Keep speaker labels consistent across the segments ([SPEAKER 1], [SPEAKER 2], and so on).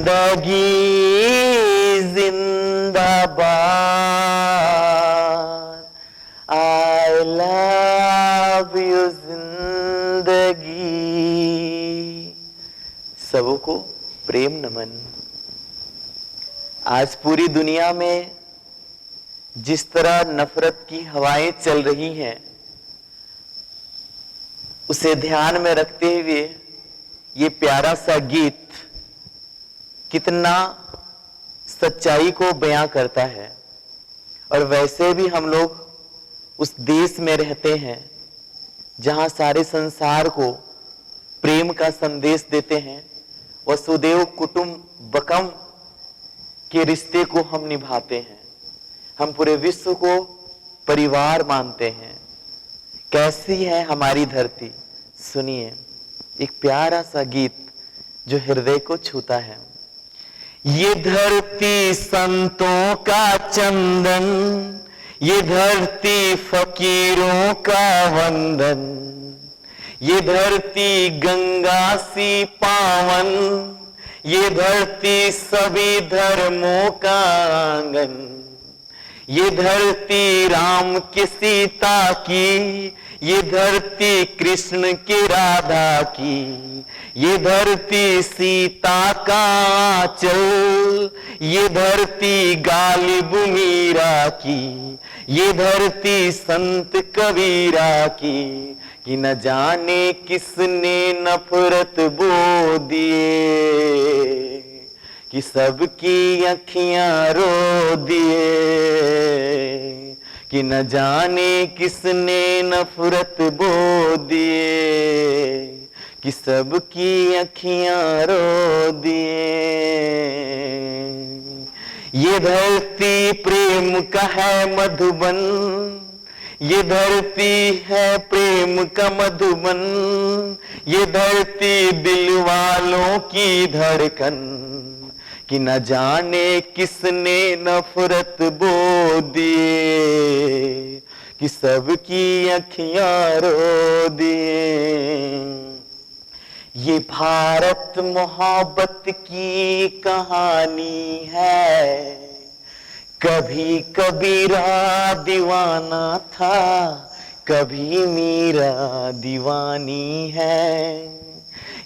[SPEAKER 1] जिंदाबाद, I love you जिंदगी। सबको प्रेम नमन। आज पूरी दुनिया में जिस तरह नफरत की हवाएं चल रही हैं, उसे ध्यान में रखते हुए ये प्यारा सा गीत कितना सच्चाई को बयां करता है। और वैसे भी हम लोग उस देश में रहते हैं जहां सारे संसार को प्रेम का संदेश देते हैं। वसुदेव कुटुंबकम के रिश्ते को हम निभाते हैं। हम पूरे विश्व को परिवार मानते हैं। कैसी है हमारी धरती, सुनिए एक प्यारा सा गीत जो हृदय को छूता है। ये धरती संतों का चंदन, ये धरती फकीरों का वंदन, ये धरती गंगा सी पावन, ये धरती सभी धर्मों का आंगन, ये धरती राम की सीता की, ये धरती कृष्ण की राधा की, ये धरती सीता का आंचल, ये धरती गालिब मीरा की, ये धरती संत कबीरा की, कि न जाने किसने नफरत बो दिए, कि सबकी अखियां रो दिए, कि न जाने किसने नफरत बो दिए, कि सबकी अखियां रो दिए। ये धरती प्रेम का है मधुबन, ये धरती है प्रेम का मधुबन, ये धरती दिल वालों की धड़कन, कि न जाने किसने नफरत बो दिए, कि सबकी अखियां रो दिए। ये भारत मोहब्बत की कहानी है, कभी कबीरा दीवाना था, कभी मीरा दीवानी है।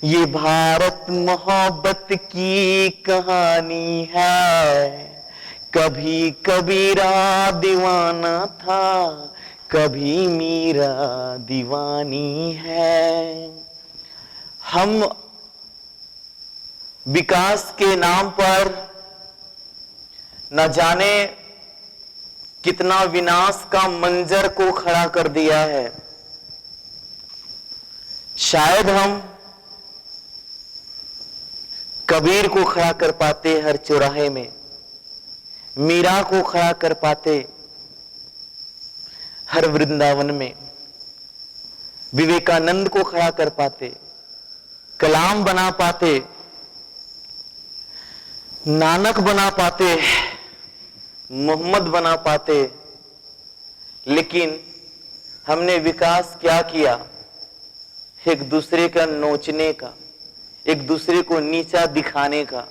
[SPEAKER 1] ये भारत मोहब्बत की कहानी है, कभी कबीरा दीवाना था, कभी मीरा दीवानी है। हम विकास के नाम पर न जाने कितना विनाश का मंजर को खड़ा कर दिया है। शायद हम कबीर को खड़ा कर पाते हर चौराहे में, मीरा को खड़ा कर पाते हर वृंदावन में, विवेकानंद को खड़ा कर पाते, कलाम बना पाते, नानक बना पाते, मोहम्मद बना पाते। लेकिन हमने विकास क्या किया? एक दूसरे का नोचने का, एक दूसरे को नीचा दिखाने का,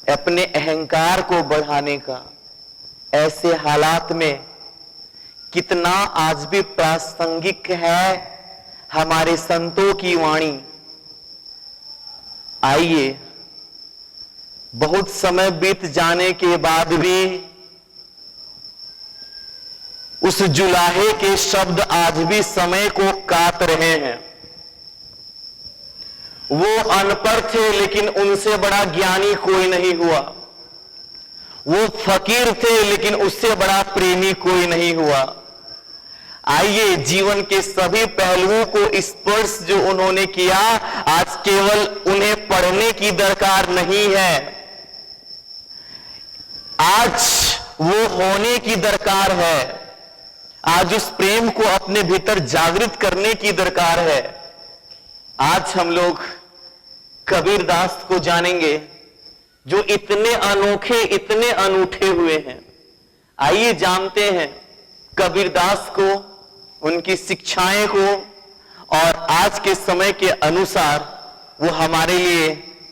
[SPEAKER 1] अपने अहंकार को बढ़ाने का। ऐसे हालात में कितना आज भी प्रासंगिक है हमारे संतों की वाणी। आइए, बहुत समय बीत जाने के बाद भी उस जुलाहे के शब्द आज भी समय को काट रहे हैं। वो अनपढ़ थे लेकिन उनसे बड़ा ज्ञानी कोई नहीं हुआ। वो फकीर थे लेकिन उससे बड़ा प्रेमी कोई नहीं हुआ। आइए, जीवन के सभी पहलुओं को स्पर्श जो उन्होंने किया, आज केवल उन्हें पढ़ने की दरकार नहीं है, आज वो होने की दरकार है। आज उस प्रेम को अपने भीतर जागृत करने की दरकार है। आज हम लोग कबीरदास को जानेंगे जो इतने अनोखे, इतने अनूठे हुए हैं। आइए जानते हैं कबीरदास को, उनकी शिक्षाएं को, और आज के समय के अनुसार वो हमारे लिए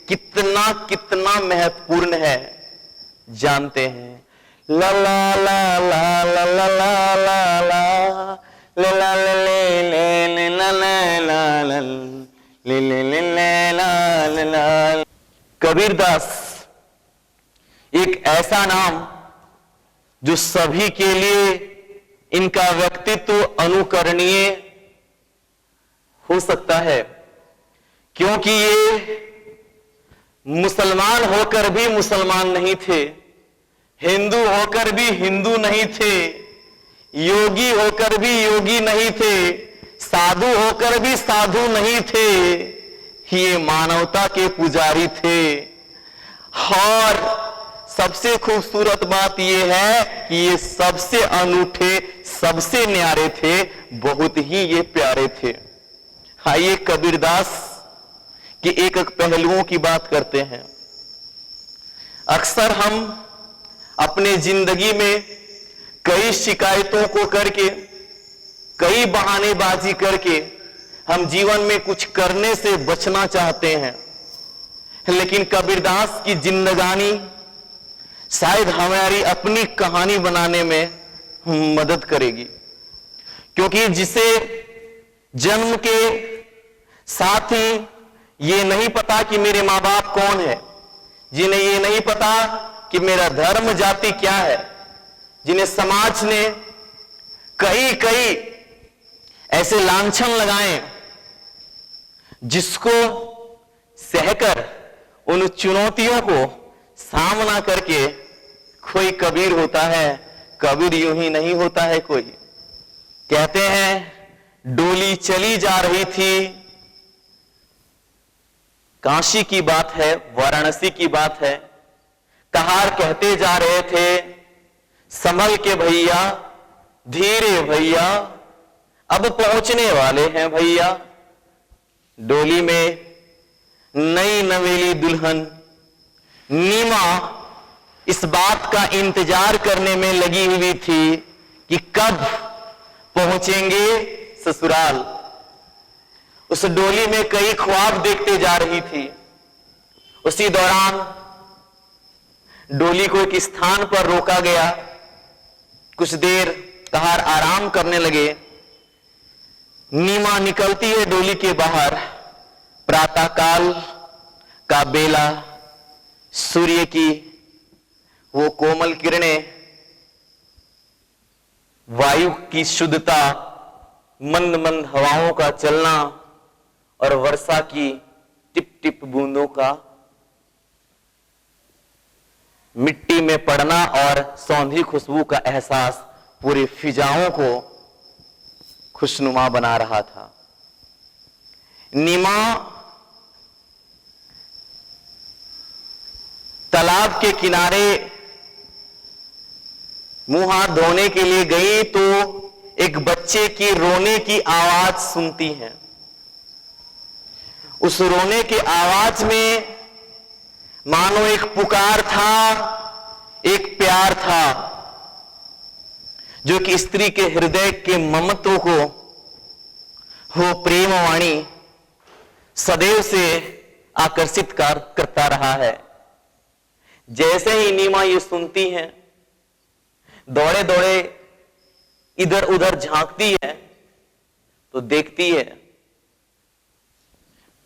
[SPEAKER 1] कितना कितना कितना महत्वपूर्ण है जानते हैं। ला ला ला ला ला ला ला ला ला ले ला ले ले ले ला ला ला ले ले ले ला ला। कबीरदास एक ऐसा नाम जो सभी के लिए इनका व्यक्तित्व अनुकरणीय हो सकता है, क्योंकि ये मुसलमान होकर भी मुसलमान नहीं थे, हिंदू होकर भी हिंदू नहीं थे, योगी होकर भी योगी नहीं थे, साधु होकर भी साधु नहीं थे, ये मानवता के पुजारी थे। और सबसे खूबसूरत बात यह है कि ये सबसे अनूठे, सबसे न्यारे थे, बहुत ही ये प्यारे थे। आइए कबीरदास के एक एक पहलुओं की बात करते हैं। अक्सर हम अपने जिंदगी में कई शिकायतों को करके, कई बहानेबाजी करके हम जीवन में कुछ करने से बचना चाहते हैं, लेकिन कबीरदास की जिंदगानी शायद हमारी अपनी कहानी बनाने में मदद करेगी। क्योंकि जिसे जन्म के साथ ही ये नहीं पता कि मेरे माँ बाप कौन है, जिन्हें ये नहीं पता कि मेरा धर्म जाति क्या है, जिन्हें समाज ने कई कई ऐसे लांछन लगाए, जिसको सहकर उन चुनौतियों को सामना करके कोई कबीर होता है। कबीर यूं ही नहीं होता है कोई। कहते हैं डोली चली जा रही थी, काशी की बात है, वाराणसी की बात है, कहार कहते जा रहे थे संभल के भैया, धीरे भैया, अब पहुंचने वाले हैं भैया। डोली में नई नवेली दुल्हन नीमा इस बात का इंतजार करने में लगी हुई थी कि कब पहुंचेंगे ससुराल। उस डोली में कई ख्वाब देखते जा रही थी। उसी दौरान डोली को एक स्थान पर रोका गया। कुछ देर कहार आराम करने लगे। नीमा निकलती है डोली के बाहर। प्रातःकाल का बेला, सूर्य की वो कोमल किरणें, वायु की शुद्धता, मंद मंद हवाओं का चलना और वर्षा की टिप टिप बूंदों का मिट्टी में पड़ना और सौंधी खुशबू का एहसास पूरी फिजाओं को खुशनुमा बना रहा था। नीमा तालाब के किनारे मुंह हाथ धोने के लिए गई तो एक बच्चे की रोने की आवाज सुनती है। उस रोने की आवाज में मानो एक पुकार था, एक प्यार था, जो कि स्त्री के हृदय के ममत्व को वो प्रेम वाणी सदैव से आकर्षित करता रहा है। जैसे ही नीमा ये सुनती है, दौड़े दौड़े इधर उधर झांकती है तो देखती है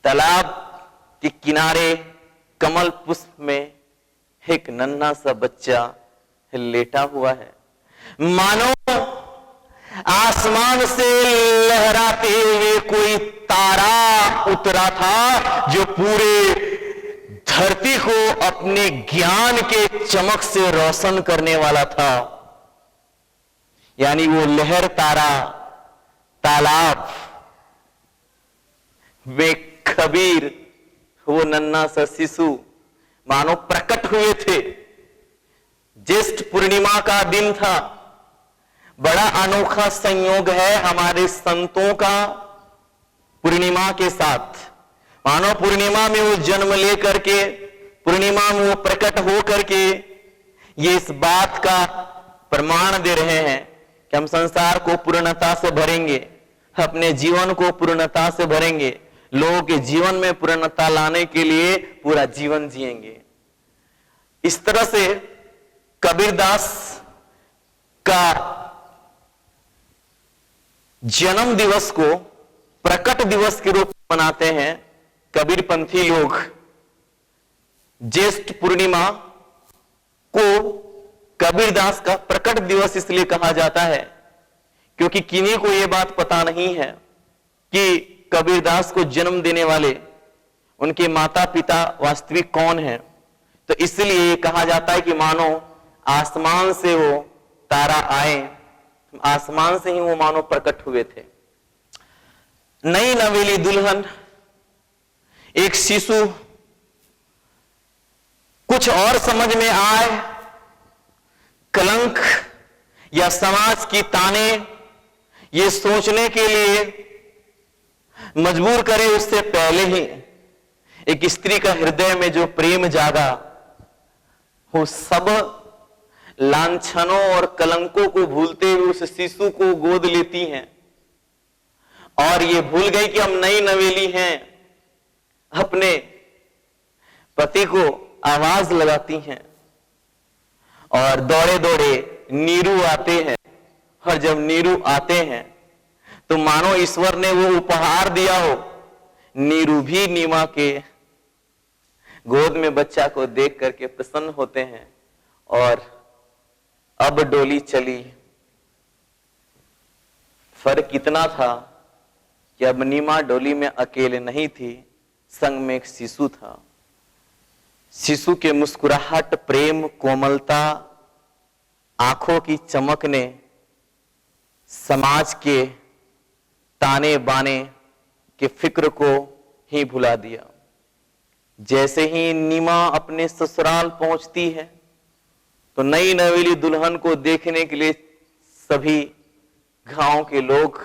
[SPEAKER 1] तालाब के किनारे कमल पुष्प में एक नन्हा सा बच्चा लेटा हुआ है। मानो आसमान से लहराते हुए कोई तारा उतरा था, जो पूरे धरती को अपने ज्ञान के चमक से रोशन करने वाला था। यानी वो लहर तारा तालाब वे कबीर, वो नन्हा सा शिशु मानो प्रकट हुए थे। ज्येष्ठ पूर्णिमा का दिन था। बड़ा अनोखा संयोग है हमारे संतों का पूर्णिमा के साथ। मानो पूर्णिमा में वो जन्म लेकर के, पूर्णिमा में वो प्रकट हो करके ये इस बात का प्रमाण दे रहे हैं कि हम संसार को पूर्णता से भरेंगे, अपने जीवन को पूर्णता से भरेंगे, लोगों के जीवन में पूर्णता लाने के लिए पूरा जीवन जिएंगे। इस तरह से कबीरदास का जन्म दिवस को प्रकट दिवस के रूप में मनाते हैं कबीरपंथी लोग। ज्येष्ठ पूर्णिमा को कबीरदास का प्रकट दिवस इसलिए कहा जाता है क्योंकि किन्हीं को यह बात पता नहीं है कि कबीरदास को जन्म देने वाले उनके माता पिता वास्तविक कौन हैं। तो इसलिए ये कहा जाता है कि मानो आसमान से वो तारा आए, आसमान से ही वो मानो प्रकट हुए थे। नई नवेली दुल्हन, एक शिशु कुछ और समझ में आए, कलंक या समाज की ताने ये सोचने के लिए मजबूर करे उससे पहले ही एक स्त्री का हृदय में जो प्रेम जागा वो सब लांछनों और कलंकों को भूलते हुए उस शिशु को गोद लेती हैं और ये भूल गई कि हम नई नवेली हैं। अपने पति को आवाज लगाती हैं और दौड़े दौड़े नीरू आते हैं। और जब नीरू आते हैं तो मानो ईश्वर ने वो उपहार दिया हो। नीरू भी नीमा के गोद में बच्चा को देख करके प्रसन्न होते हैं और अब डोली चली। फर्क इतना था कि अब नीमा डोली में अकेले नहीं थी, संग में एक शिशु था। शिशु के मुस्कुराहट, प्रेम, कोमलता, आंखों की चमक ने समाज के ताने बाने के फिक्र को ही भुला दिया। जैसे ही नीमा अपने ससुराल पहुंचती है तो नई नवेली दुल्हन को देखने के लिए सभी गांव के लोग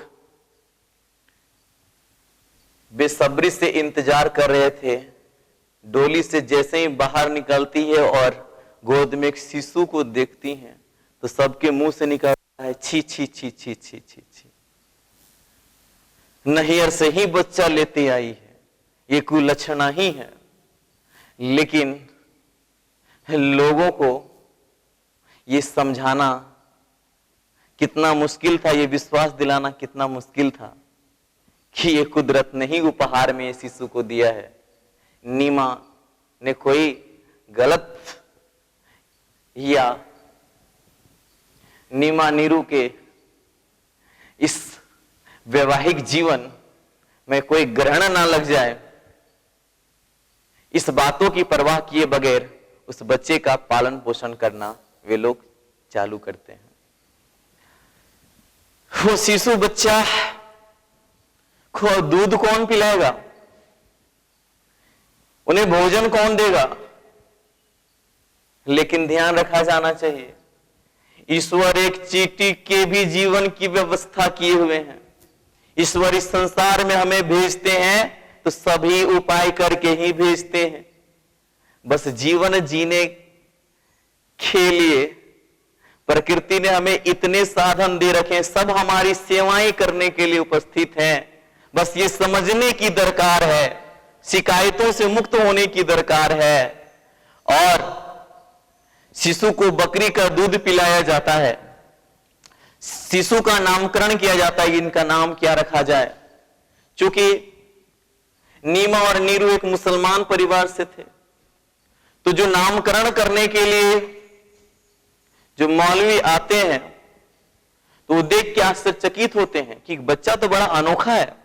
[SPEAKER 1] बेसब्री से इंतजार कर रहे थे। डोली से जैसे ही बाहर निकलती है और गोद में एक शिशु को देखती हैं तो सबके मुंह से निकलता है छी छी छी छी छी छी छी। नैहर से ही बच्चा लेते आई है, ये कुलक्षणा ही है। लेकिन लोगों को ये समझाना कितना मुश्किल था, ये विश्वास दिलाना कितना मुश्किल था कि ये कुदरत ने ही उपहार में ये शिशु को दिया है। नीमा ने कोई गलत या नीमा नीरू के इस वैवाहिक जीवन में कोई ग्रहण ना लग जाए, इस बातों की परवाह किए बगैर उस बच्चे का पालन पोषण करना वे लोग चालू करते हैं। वो शिशु बच्चा को दूध कौन पिलाएगा, उन्हें भोजन कौन देगा। लेकिन ध्यान रखा जाना चाहिए ईश्वर एक चींटी के भी जीवन की व्यवस्था किए हुए हैं। ईश्वर इस संसार में हमें भेजते हैं तो सभी उपाय करके ही भेजते हैं। बस जीवन जीने के लिए प्रकृति ने हमें इतने साधन दे रखे हैं, सब हमारी सेवाएं करने के लिए उपस्थित हैं। बस ये समझने की दरकार है, शिकायतों से मुक्त होने की दरकार है। और शिशु को बकरी का दूध पिलाया जाता है, शिशु का नामकरण किया जाता है, इनका नाम क्या रखा जाए। चूंकि नीमा और नीरू एक मुसलमान परिवार से थे तो जो नामकरण करने के लिए जो मौलवी आते हैं तो वो देख के आश्चर्यचकित होते हैं कि बच्चा तो बड़ा अनोखा है,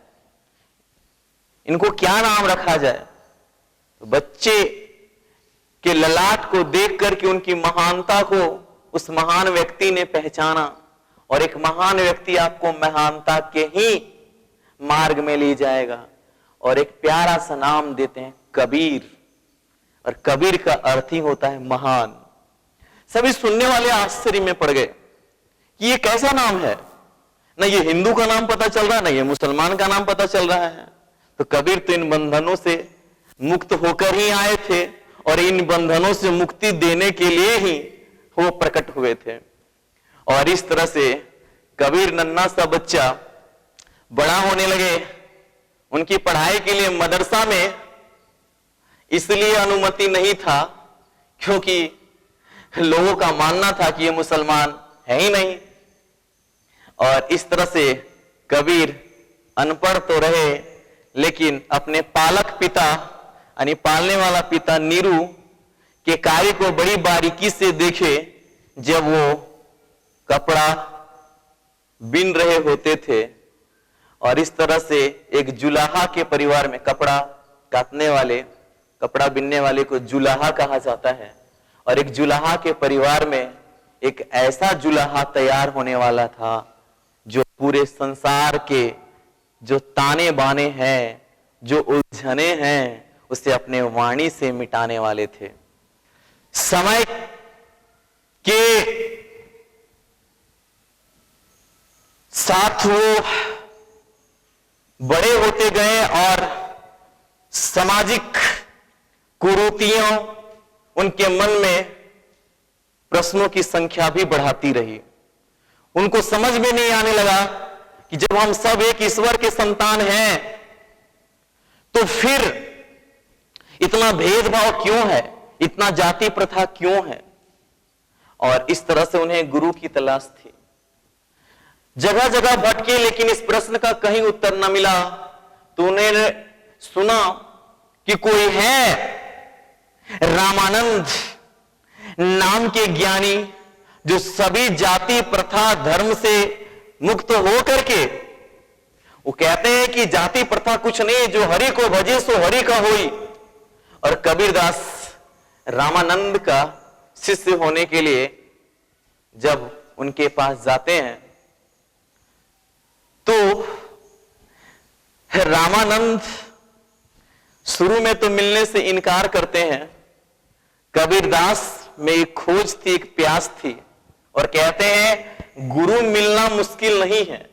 [SPEAKER 1] इनको क्या नाम रखा जाए। तो बच्चे के ललाट को देख करके उनकी महानता को उस महान व्यक्ति ने पहचाना और एक महान व्यक्ति आपको महानता के ही मार्ग में ले जाएगा। और एक प्यारा सा नाम देते हैं कबीर, और कबीर का अर्थ ही होता है महान। सभी सुनने वाले आश्चर्य में पड़ गए कि ये कैसा नाम है, ना ये हिंदू का नाम पता चल रहा है, ना ये मुसलमान का नाम पता चल रहा है। तो कबीर तो इन बंधनों से मुक्त होकर ही आए थे और इन बंधनों से मुक्ति देने के लिए ही वो प्रकट हुए थे। और इस तरह से कबीर नन्हा सा बच्चा बड़ा होने लगे, उनकी पढ़ाई के लिए मदरसा में इसलिए अनुमति नहीं था क्योंकि लोगों का मानना था कि ये मुसलमान है ही नहीं। और इस तरह से कबीर अनपढ़ तो रहे, लेकिन अपने पालक पिता यानी पालने वाला पिता नीरू के कार्य को बड़ी बारीकी से देखे। जब वो कपड़ा बिन रहे होते थे और इस तरह से एक जुलाहा के परिवार में, कपड़ा काटने वाले, कपड़ा बिनने वाले को जुलाहा कहा जाता है, और एक जुलाहा के परिवार में एक ऐसा जुलाहा तैयार होने वाला था जो पूरे संसार के जो ताने बाने हैं, जो उलझने हैं, उसे अपने वाणी से मिटाने वाले थे। समय के साथ वो बड़े होते गए और सामाजिक कुरीतियों उनके मन में प्रश्नों की संख्या भी बढ़ाती रही। उनको समझ में नहीं आने लगा कि जब हम सब एक ईश्वर के संतान हैं तो फिर इतना भेदभाव क्यों है, इतना जाति प्रथा क्यों है। और इस तरह से उन्हें गुरु की तलाश थी। जगह जगह भटके, लेकिन इस प्रश्न का कहीं उत्तर न मिला। तो उन्हें सुना कि कोई है रामानंद नाम के ज्ञानी जो सभी जाति प्रथा धर्म से मुक्त हो करके वो कहते हैं कि जाति प्रथा कुछ नहीं, जो हरि को भजे सो हरि का होई। और कबीरदास रामानंद का शिष्य होने के लिए जब उनके पास जाते हैं तो रामानंद शुरू में तो मिलने से इनकार करते हैं। कबीरदास में एक खोज थी, एक प्यास थी, और कहते हैं गुरु मिलना मुश्किल नहीं है,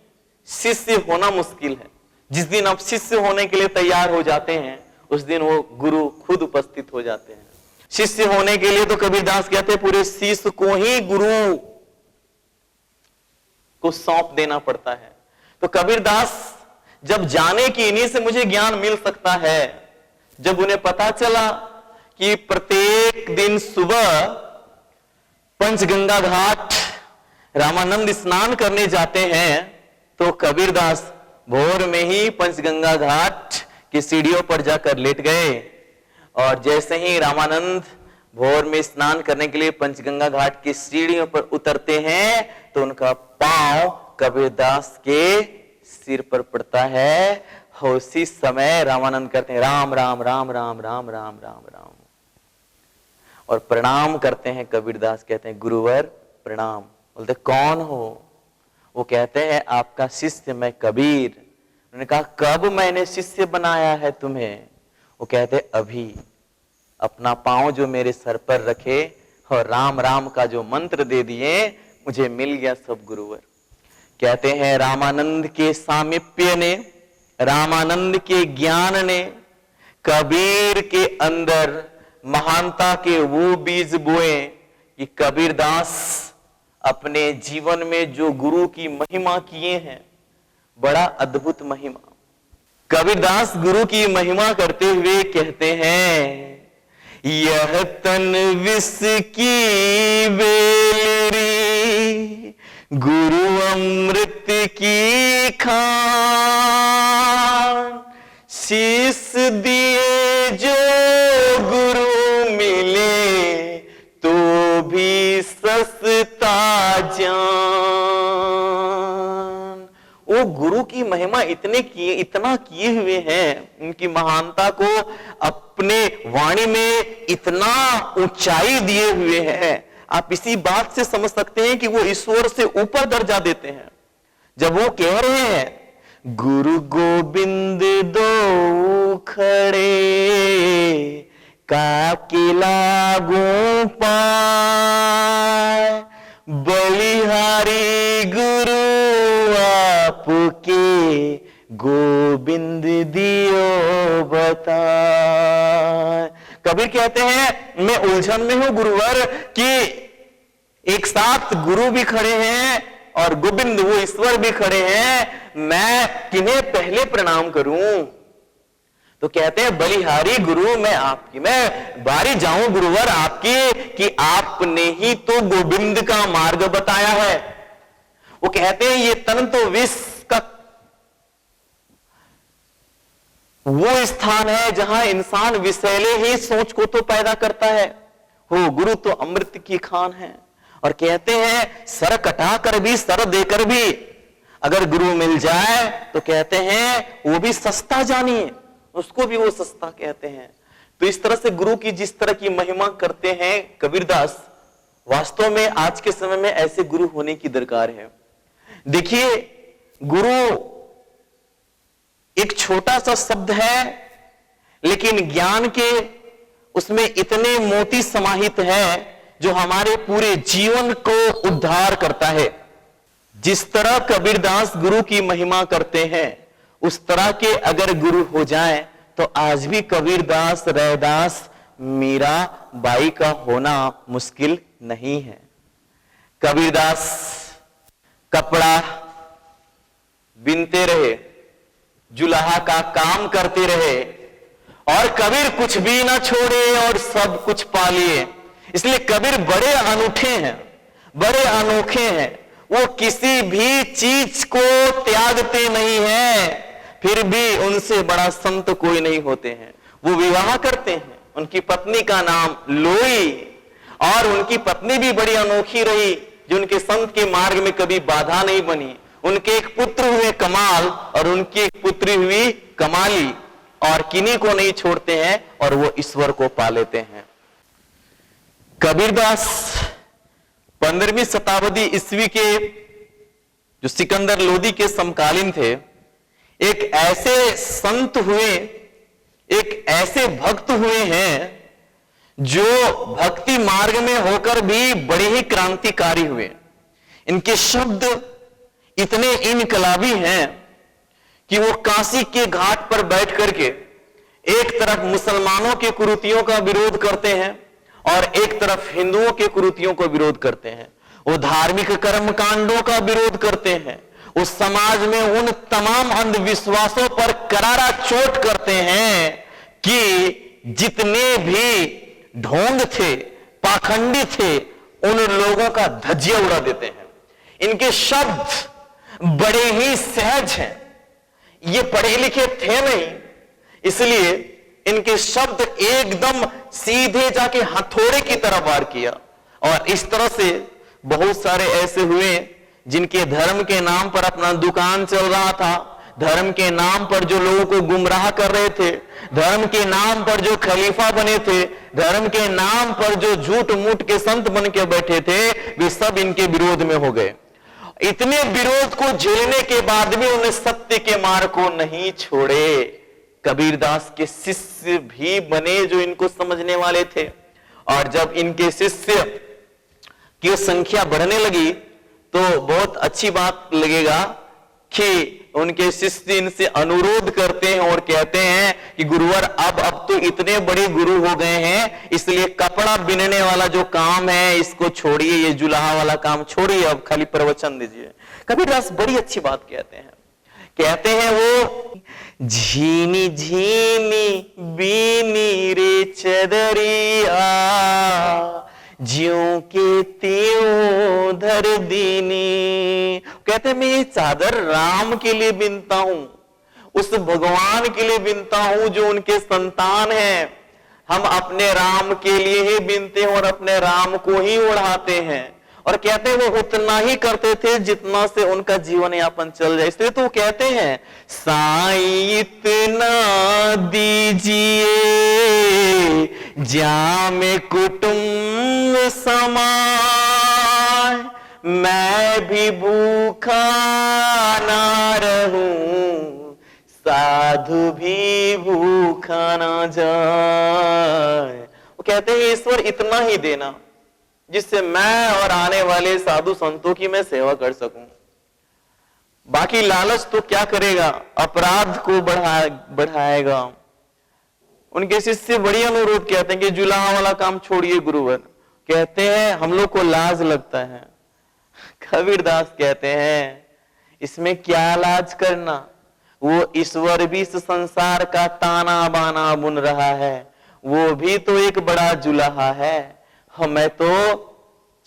[SPEAKER 1] शिष्य होना मुश्किल है। जिस दिन आप शिष्य होने के लिए तैयार हो जाते हैं उस दिन वो गुरु खुद उपस्थित हो जाते हैं। शिष्य होने के लिए तो कबीरदास कहते हैं पूरे शिष्य को ही गुरु को सौंप देना पड़ता है। तो कबीरदास जब जाने कि इन्हीं से मुझे ज्ञान मिल सकता है, जब उन्हें पता चला कि प्रत्येक दिन सुबह पंचगंगा घाट रामानंद स्नान करने जाते हैं, तो कबीरदास भोर में ही पंचगंगा घाट की सीढ़ियों पर जाकर लेट गए। और जैसे ही रामानंद भोर में स्नान करने के लिए पंचगंगा घाट की सीढ़ियों पर उतरते हैं तो उनका पांव कबीरदास के सिर पर पड़ता है। उसी समय रामानंद कहते हैं राम राम राम राम राम राम राम राम और प्रणाम करते हैं। कबीरदास कहते हैं गुरुवर प्रणाम। बोलते कौन हो? वो कहते हैं आपका शिष्य मैं कबीर। उन्होंने कहा कब मैंने शिष्य बनाया है तुम्हें? वो कहते अभी। अपना पांव जो मेरे सर पर रखे और राम राम का जो मंत्र दे दिए, मुझे मिल गया सब गुरुवर। कहते हैं रामानंद के सामीप्य ने, रामानंद के ज्ञान ने कबीर के अंदर महानता के वो बीज बोए कि कबीरदास अपने जीवन में जो गुरु की महिमा किए हैं, बड़ा अद्भुत महिमा। कबीरदास गुरु की महिमा करते हुए कहते हैं यह तन विष की बेलरी गुरु अमृत की खान, शीस दिए जो गुरु मिले तो भी सस्ता जान। वो गुरु की महिमा इतना किए हुए हैं, उनकी महानता को अपने वाणी में इतना ऊंचाई दिए हुए हैं। आप इसी बात से समझ सकते हैं कि वो ईश्वर से ऊपर दर्जा देते हैं। जब वो कह रहे हैं गुरु गोविंद दो खड़े काके लागू पाए, बलिहारी गुरु आपके गोविंद दियो बताए। कबीर कहते हैं मैं उलझन में हूं गुरुवर कि एक साथ गुरु भी खड़े हैं और गोविंद वो ईश्वर भी खड़े हैं, मैं किन्हें पहले प्रणाम करूं? तो कहते हैं बलिहारी गुरु मैं आपकी, मैं बारी जाऊं गुरुवर आपकी, कि आपने ही तो गोविंद का मार्ग बताया है। वो कहते हैं ये तन तो विष का वो स्थान है जहां इंसान विषैले ही सोच को तो पैदा करता है, हो गुरु तो अमृत की खान है। और कहते हैं सर कटा कर भी, सर देकर भी अगर गुरु मिल जाए तो कहते हैं वो भी सस्ता जानिए, उसको भी वो सस्ता कहते हैं। तो इस तरह से गुरु की जिस तरह की महिमा करते हैं कबीरदास, वास्तव में आज के समय में ऐसे गुरु होने की दरकार है। देखिए गुरु एक छोटा सा शब्द है, लेकिन ज्ञान के उसमें इतने मोती समाहित है जो हमारे पूरे जीवन को उद्धार करता है। जिस तरह कबीरदास गुरु की महिमा करते हैं, उस तरह के अगर गुरु हो जाए तो आज भी कबीरदास, रैदास, मीरा बाई का होना मुश्किल नहीं है। कबीरदास कपड़ा बिनते रहे, जुलाहा का काम करते रहे, और कबीर कुछ भी ना छोड़े और सब कुछ पा लिए। इसलिए कबीर बड़े अनूठे हैं, बड़े अनोखे हैं। वो किसी भी चीज को त्यागते नहीं हैं, फिर भी उनसे बड़ा संत कोई नहीं होते हैं। वो विवाह करते हैं, उनकी पत्नी का नाम लोई, और उनकी पत्नी भी बड़ी अनोखी रही जो उनके संत के मार्ग में कभी बाधा नहीं बनी। उनके एक पुत्र हुए कमाल और उनकी एक पुत्री हुई कमाली, और किन्हीं को नहीं छोड़ते हैं और वो ईश्वर को पा लेते हैं। कबीरदास 15वीं शताब्दी ईस्वी के जो सिकंदर लोदी के समकालीन थे, एक ऐसे संत हुए, एक ऐसे भक्त हुए हैं जो भक्ति मार्ग में होकर भी बड़े ही क्रांतिकारी हुए। इनके शब्द इतने इनकलाबी हैं कि वो काशी के घाट पर बैठ करके एक तरफ मुसलमानों के कुरीतियों का विरोध करते हैं और एक तरफ हिंदुओं के कुरीतियों को विरोध करते हैं। वो धार्मिक कर्म कांडों का विरोध करते हैं, उस समाज में उन तमाम अंधविश्वासों पर करारा चोट करते हैं कि जितने भी ढोंग थे, पाखंडी थे, उन लोगों का धज्जिया उड़ा देते हैं। इनके शब्द बड़े ही सहज हैं, ये पढ़े लिखे थे नहीं, इसलिए इनके शब्द एकदम सीधे जाके हथौड़े की तरह वार किया। और इस तरह से बहुत सारे ऐसे हुए जिनके धर्म के नाम पर अपना दुकान चल रहा था, धर्म के नाम पर जो लोगों को गुमराह कर रहे थे, धर्म के नाम पर जो खलीफा बने थे, धर्म के नाम पर जो झूठ मूठ के संत बन के बैठे थे, वे सब इनके विरोध में हो गए। इतने विरोध को झेलने के बाद भी उन्हें सत्य के मार्ग को नहीं छोड़े। कबीरदास के शिष्य भी बने जो इनको समझने वाले थे, और जब इनके शिष्य की संख्या बढ़ने लगी तो बहुत अच्छी बात लगेगा कि उनके शिष्य इनसे अनुरोध करते हैं और कहते हैं कि गुरुवर अब तो इतने बड़े गुरु हो गए हैं, इसलिए कपड़ा बिनने वाला जो काम है इसको छोड़िए, ये जुलाहा वाला काम छोड़िए, अब खाली प्रवचन दीजिए। कबीरदास बड़ी अच्छी बात कहते हैं वो झीनी झीनी बीनी रे चदरिया, ज्यों के त्यों धर दीनी। कहते हैं मैं ये चादर राम के लिए बिनता हूं, उस भगवान के लिए बिनता हूं जो उनके संतान हैं। हम अपने राम के लिए ही बिनते हैं और अपने राम को ही ओढ़ाते हैं। और कहते हैं वो उतना ही करते थे जितना से उनका जीवन यापन चल जाए। इसलिए तो कहते हैं साईं इतना दीजिए जामे कुटुंब समाए, मैं भी भूखा ना रहूं, साधु भी भूखा ना जाए। वो कहते हैं ईश्वर इतना ही देना जिससे मैं और आने वाले साधु संतों की मैं सेवा कर सकूं। बाकी लालच तो क्या करेगा, अपराध को बढ़ाएगा। उनके शिष्य बड़ी अनुरोध कहते हैं कि जुलाहा वाला काम छोड़िए गुरुवर। कहते हैं हम लोग को लाज लगता है। कबीरदास कहते हैं इसमें क्या लाज करना, वो ईश्वर भी इस संसार का ताना बाना बुन रहा है, वो भी तो एक बड़ा जुलाहा है, मैं तो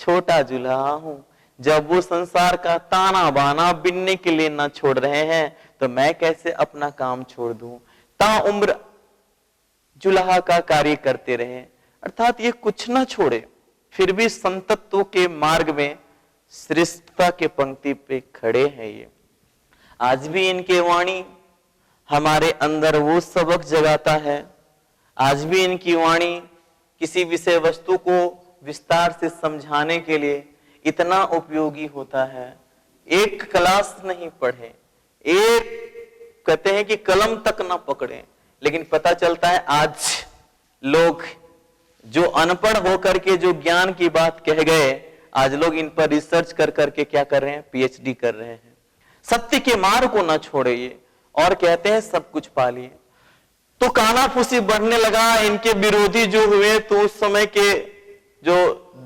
[SPEAKER 1] छोटा जुलाहा हूं। जब वो संसार का ताना बाना बिनने के लिए ना छोड़ रहे हैं तो मैं कैसे अपना काम छोड़ दूं। ताउम्र जुलाहा का कार्य करते रहे, अर्थात ये कुछ ना छोड़े, फिर भी संतत्व के मार्ग में श्रेष्ठता के पंक्ति पे खड़े हैं। ये आज भी इनके वाणी हमारे अंदर वो सबक जगाता है। आज भी इनकी वाणी किसी विषय वस्तु को विस्तार से समझाने के लिए इतना उपयोगी होता है। एक क्लास नहीं पढ़े, एक कहते हैं कि कलम तक ना पकड़े, लेकिन पता चलता है आज लोग जो अनपढ़ होकर के जो ज्ञान की बात कह गए, आज लोग इन पर रिसर्च कर करके क्या कर रहे हैं, पीएचडी कर रहे हैं। सत्य के मार्ग को ना छोड़े ये, और कहते हैं सब कुछ पा लिए। तो कानाफूसी बढ़ने लगा। इनके विरोधी जो हुए तो उस समय के जो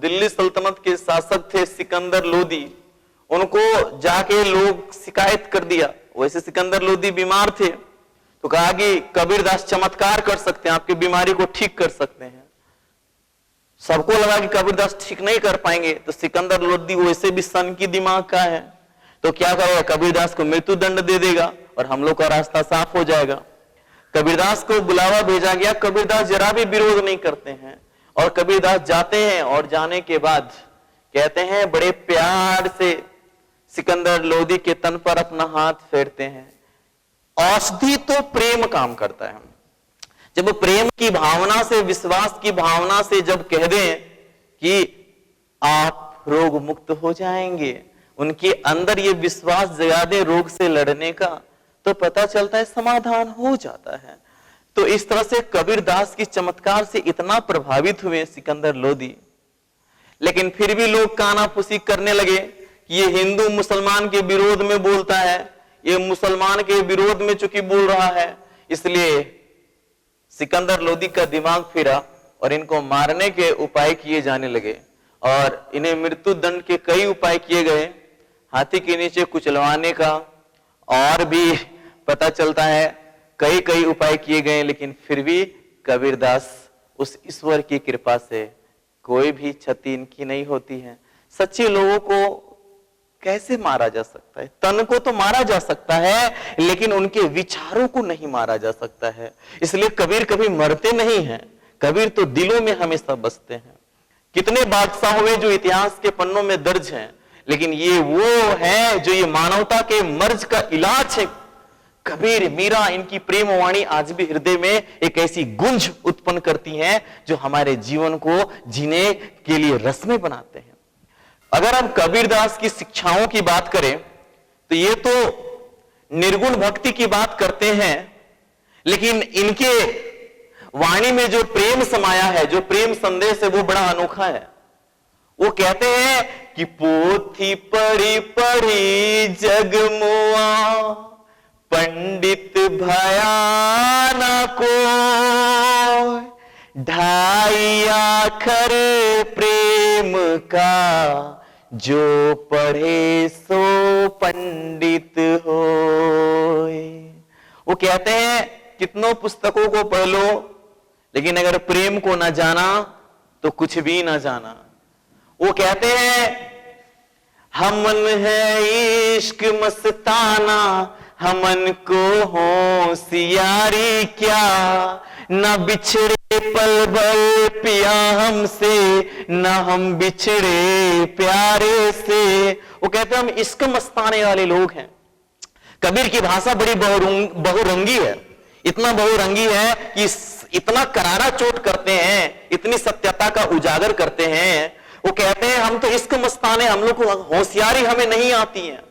[SPEAKER 1] दिल्ली सल्तनत के शासक थे सिकंदर लोदी, उनको जाके लोग शिकायत कर दिया। वैसे सिकंदर लोदी बीमार थे तो कहा कि कबीरदास चमत्कार कर सकते हैं, आपकी बीमारी को ठीक कर सकते हैं। सबको लगा कि कबीरदास ठीक नहीं कर पाएंगे, तो सिकंदर लोदी वैसे भी सन की दिमाग का है, तो क्या करेगा, कबीरदास को मृत्यु दंड दे देगा और हम लोग का रास्ता साफ हो जाएगा। कबीरदास को बुलावा भेजा गया। कबीरदास जरा भी विरोध नहीं करते हैं और कबीरदास जाते हैं, और जाने के बाद कहते हैं बड़े प्यार से सिकंदर लोदी के तन पर अपना हाथ फेरते हैं। औषधि तो प्रेम काम करता है। जब प्रेम की भावना से, विश्वास की भावना से जब कह दें कि आप रोग मुक्त हो जाएंगे, उनके अंदर ये विश्वास जगा दे रोग से लड़ने का, तो पता चलता है समाधान हो जाता है। तो इस तरह से कबीरदास की चमत्कार से इतना प्रभावित हुए सिकंदर लोदी, लेकिन फिर भी लोग कानाफूसी करने लगे कि ये हिंदू मुसलमान के विरोध में बोलता है, ये मुसलमान के विरोध में चूंकि बोल रहा है, इसलिए सिकंदर लोदी का दिमाग फिरा और इनको मारने के उपाय किए जाने लगे और इन्हें मृत्यु दंड के कई उपाय किए गए, हाथी के नीचे कुचलवाने का, और भी पता चलता है कई कई उपाय किए गए, लेकिन फिर भी कबीरदास उस ईश्वर की कृपा से कोई भी क्षति इनकी नहीं होती है। सच्चे लोगों को कैसे मारा जा सकता है? तन को तो मारा जा सकता है, लेकिन उनके विचारों को नहीं मारा जा सकता है। इसलिए कबीर कभी मरते नहीं हैं, कबीर तो दिलों में हमेशा बसते हैं। कितने बादशाह हुए जो इतिहास के पन्नों में दर्ज हैं, लेकिन ये वो है जो ये मानवता के मर्ज का इलाज है। कबीर, मीरा, इनकी प्रेम वाणी आज भी हृदय में एक ऐसी गुंज उत्पन्न करती हैं जो हमारे जीवन को जीने के लिए रसमें बनाते हैं। अगर हम कबीरदास की शिक्षाओं की बात करें तो ये तो निर्गुण भक्ति की बात करते हैं, लेकिन इनके वाणी में जो प्रेम समाया है, जो प्रेम संदेश है, वो बड़ा अनोखा है। वो कहते हैं कि पोथी पढ़ी पढ़ी जगमुआ, पंडित भया न कोय, ढाई आखर प्रेम का, जो पढ़े सो पंडित होय। वो कहते हैं कितनों पुस्तकों को पढ़ लो, लेकिन अगर प्रेम को ना जाना तो कुछ भी ना जाना। वो कहते हैं हमन है इश्क मस्ताना, हमन को होशियारी क्या, न बिछड़े पल भर पिया हमसे, न हम बिछड़े प्यारे से। वो कहते हैं हम इश्क मस्ताने वाले लोग हैं। कबीर की भाषा बड़ी बहुरंगी है, इतना बहुरंगी है कि इतना करारा चोट करते हैं, इतनी सत्यता का उजागर करते हैं। वो कहते हैं हम तो इश्क मस्ताने, हम लोग को होशियारी हमें नहीं आती है।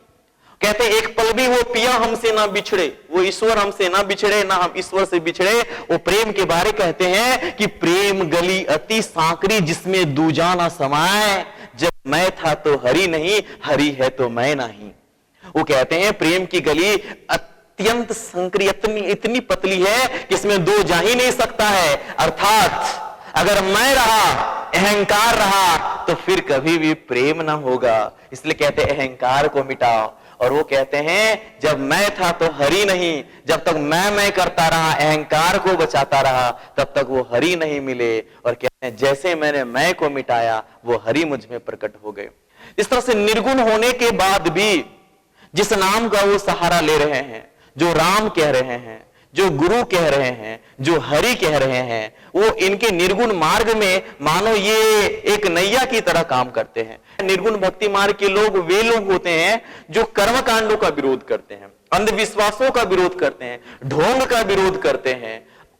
[SPEAKER 1] कहते हैं एक पल भी वो पिया हमसे ना बिछड़े, वो ईश्वर हमसे ना बिछड़े, ना हम ईश्वर से बिछड़े। वो प्रेम के बारे कहते हैं कि प्रेम गली अति सांकरी, जिसमें दूजा ना समाए, जब मैं था तो हरि नहीं, हरि है तो मैं नहीं। वो कहते हैं प्रेम की गली अत्यंत संकरी, इतनी पतली है कि इसमें दो जा ही नहीं सकता है। अर्थात अगर मैं रहा, अहंकार रहा, तो फिर कभी भी प्रेम ना होगा। इसलिए कहते हैं अहंकार को मिटाओ और वो कहते हैं जब मैं था तो हरि नहीं, जब तक मैं करता रहा, अहंकार को बचाता रहा, तब तक वो हरि नहीं मिले। और कहते हैं जैसे मैंने मैं को मिटाया वो हरि मुझ में प्रकट हो गए। इस तरह से निर्गुण होने के बाद भी जिस नाम का वो सहारा ले रहे हैं, जो राम कह रहे हैं, जो गुरु कह रहे हैं, जो हरि कह रहे हैं, वो इनके निर्गुण मार्ग में मानो ये एक नैया की तरह काम करते हैं। निर्गुण भक्ति मार्ग के लोग वे लोग होते हैं जो कर्म कांडों का विरोध करते हैं, अंधविश्वासों का विरोध करते हैं, ढोंग का विरोध करते हैं।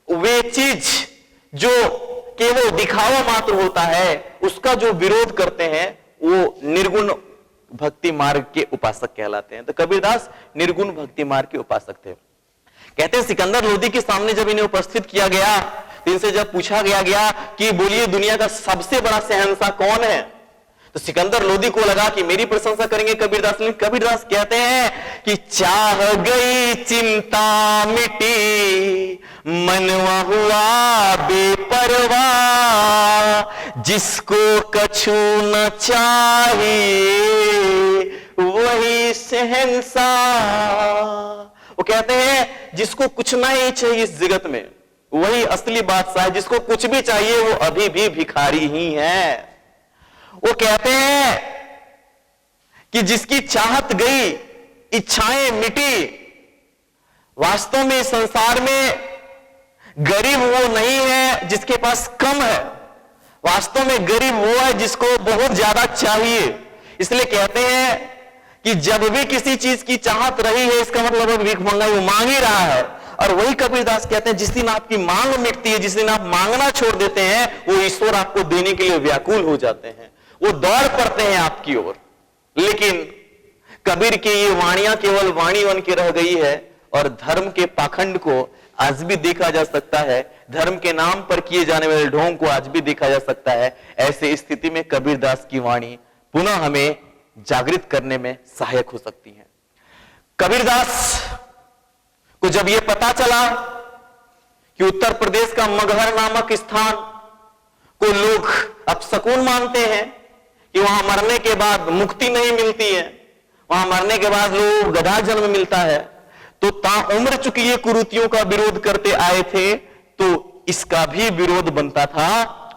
[SPEAKER 1] वे चीज जो केवल दिखावा मात्र होता है उसका जो विरोध करते हैं वो निर्गुण भक्ति मार्ग के उपासक कहलाते हैं। तो कबीरदास निर्गुण भक्ति मार्ग के उपासक थे। कहते हैं सिकंदर लोदी के सामने जब इन्हें उपस्थित किया गया तो इनसे जब पूछा गया कि बोलिए दुनिया का सबसे बड़ा शहंशाह कौन है, तो सिकंदर लोदी को लगा कि मेरी प्रशंसा करेंगे कबीरदास। लेकिन कबीरदास कहते हैं कि चाह गई चिंता मिटी, मनवा हुआ बेपरवाह, जिसको कछु न चाहिए वही शहंशाह। वो कहते हैं जिसको कुछ नहीं चाहिए इस जगत में वही असली बादशाह है, जिसको कुछ भी चाहिए वो अभी भी भिखारी ही है। वो कहते हैं कि जिसकी चाहत गई, इच्छाएं मिटी, वास्तव में इस संसार में गरीब वो नहीं है जिसके पास कम है, वास्तव में गरीब वो है जिसको बहुत ज्यादा चाहिए। इसलिए कहते हैं कि जब भी किसी चीज की चाहत रही है इसका मतलब है भीख मंगा वो मांग ही रहा है। और वही कबीरदास कहते हैं जिस दिन आपकी मांग मिटती है, जिस दिन आप मांगना छोड़ देते हैं, वो ईश्वर आपको देने के लिए व्याकुल हो जाते हैं, वो दौड़ पड़ते हैं आपकी ओर। लेकिन कबीर की ये वाणियां केवल वाणी बन के रह गई है और धर्म के पाखंड को आज भी देखा जा सकता है, धर्म के नाम पर किए जाने वाले ढोंग को आज भी देखा जा सकता है। ऐसे स्थिति में कबीरदास की वाणी पुनः हमें जागृत करने में सहायक हो सकती है। कबीरदास को जब यह पता चला कि उत्तर प्रदेश का मगहर नामक स्थान को लोग अपशकुन मानते हैं कि वहां मरने के बाद मुक्ति नहीं मिलती है, वहां मरने के बाद लोग गधा जन्म मिलता है, तो ताउम्र चूंकि ये कुरीतियों का विरोध करते आए थे तो इसका भी विरोध बनता था।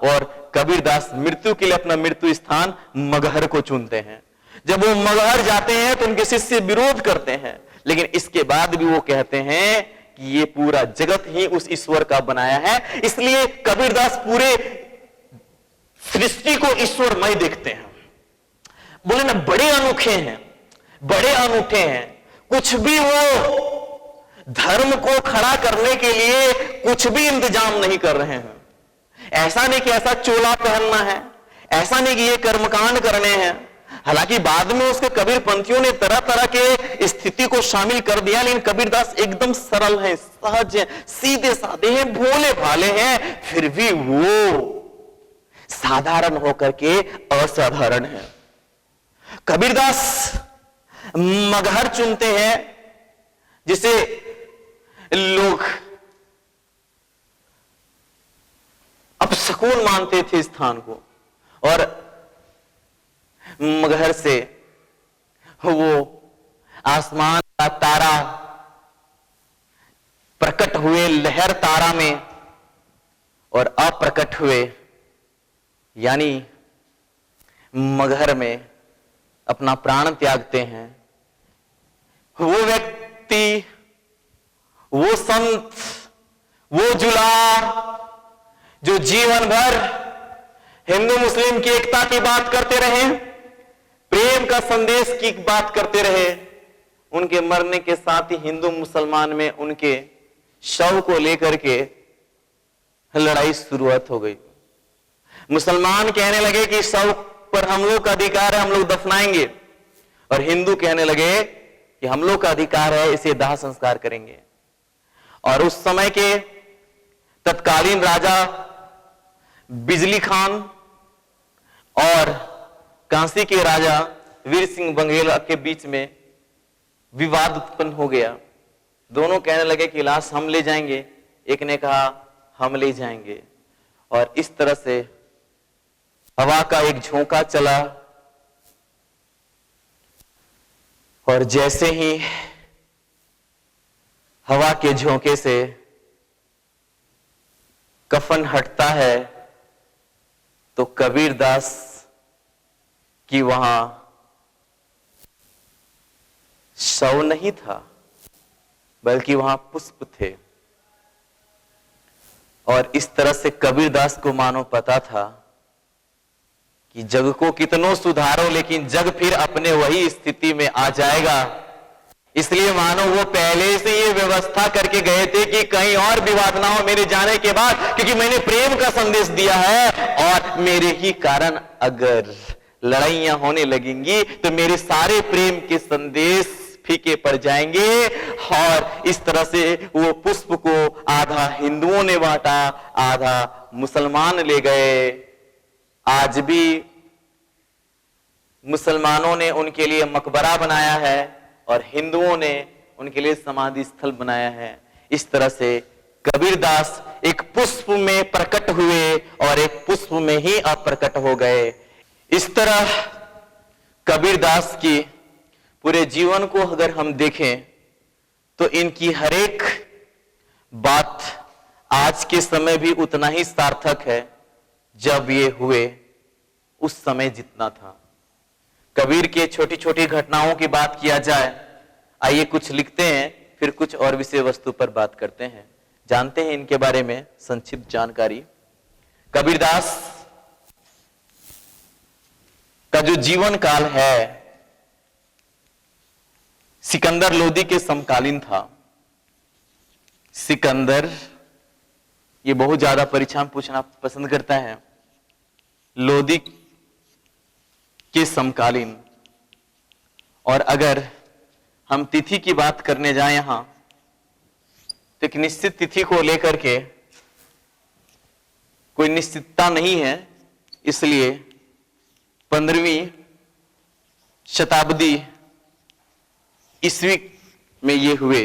[SPEAKER 1] और कबीरदास मृत्यु के लिए अपना मृत्यु स्थान मगहर को चुनते हैं। जब वो मगहर जाते हैं तो उनके शिष्य विरोध करते हैं, लेकिन इसके बाद भी वो कहते हैं कि ये पूरा जगत ही उस ईश्वर का बनाया है। इसलिए कबीरदास पूरे सृष्टि को ईश्वरमय देखते हैं। बोले ना बड़े अनोखे हैं, बड़े अनूठे हैं। कुछ भी वो धर्म को खड़ा करने के लिए कुछ भी इंतजाम नहीं कर रहे हैं। ऐसा नहीं कि ऐसा चोला पहनना है, ऐसा नहीं कि ये कर्मकांड करने हैं। हालांकि बाद में उसके कबीर पंथियों ने तरह तरह के स्थिति को शामिल कर दिया, लेकिन कबीरदास एकदम सरल हैं, सहज हैं, सीधे साधे हैं, भोले भाले हैं, फिर भी वो साधारण होकर के असाधारण है। कबीरदास मगहर चुनते हैं जिसे लोग अपशकुन मानते थे स्थान को, और मगहर से वो आसमान का तारा प्रकट हुए लहर तारा में और अप्रकट हुए यानी मगहर में अपना प्राण त्यागते हैं। वो व्यक्ति, वो संत, वो जुला जो जीवन भर हिंदू मुस्लिम की एकता की बात करते रहे, प्रेम का संदेश की बात करते रहे, उनके मरने के साथ ही हिंदू मुसलमान में उनके शव को लेकर के लड़ाई शुरुआत हो गई। मुसलमान कहने लगे कि शव पर हम लोग का अधिकार है, हम लोग दफनाएंगे, और हिंदू कहने लगे कि हम लोग का अधिकार है, इसे दाह संस्कार करेंगे। और उस समय के तत्कालीन राजा बिजली खान और कांसी के राजा वीर सिंह बघेल के बीच में विवाद उत्पन्न हो गया। दोनों कहने लगे कि लाश हम ले जाएंगे, एक ने कहा हम ले जाएंगे, और इस तरह से हवा का एक झोंका चला और जैसे ही हवा के झोंके से कफन हटता है तो कबीरदास की वहां शव नहीं था, बल्कि वहां पुष्प थे। और इस तरह से कबीरदास को मानो पता था कि जग को कितनों सुधारो, लेकिन जग फिर अपने वही स्थिति में आ जाएगा। इसलिए मानो वो पहले से ये व्यवस्था करके गए थे कि कहीं और विवाद ना हो मेरे जाने के बाद, क्योंकि मैंने प्रेम का संदेश दिया है और मेरे ही कारण अगर लड़ाइयां होने लगेंगी तो मेरे सारे प्रेम के संदेश फीके पड़ जाएंगे। और इस तरह से वो पुष्प को आधा हिंदुओं ने बांटा, आधा मुसलमान ले गए। आज भी मुसलमानों ने उनके लिए मकबरा बनाया है और हिंदुओं ने उनके लिए समाधि स्थल बनाया है। इस तरह से कबीरदास एक पुष्प में प्रकट हुए और एक पुष्प में ही अप्रकट हो गए। इस तरह कबीरदास की पूरे जीवन को अगर हम देखें तो इनकी हर एक बात आज के समय भी उतना ही सार्थक है जब ये हुए उस समय जितना था। कबीर के छोटी छोटी घटनाओं की बात किया जाए, आइए कुछ लिखते हैं, फिर कुछ और विषय वस्तु पर बात करते हैं, जानते हैं इनके बारे में संक्षिप्त जानकारी। कबीरदास का जो जीवन काल है सिकंदर लोदी के समकालीन था। सिकंदर ये बहुत ज्यादा परीक्षा में पूछना पसंद करता है। लोदी के समकालीन, और अगर हम तिथि की बात करने जाएं यहां तो एक निश्चित तिथि को लेकर के कोई निश्चितता नहीं है, इसलिए 15वीं शताब्दी ईस्वी में ये हुए।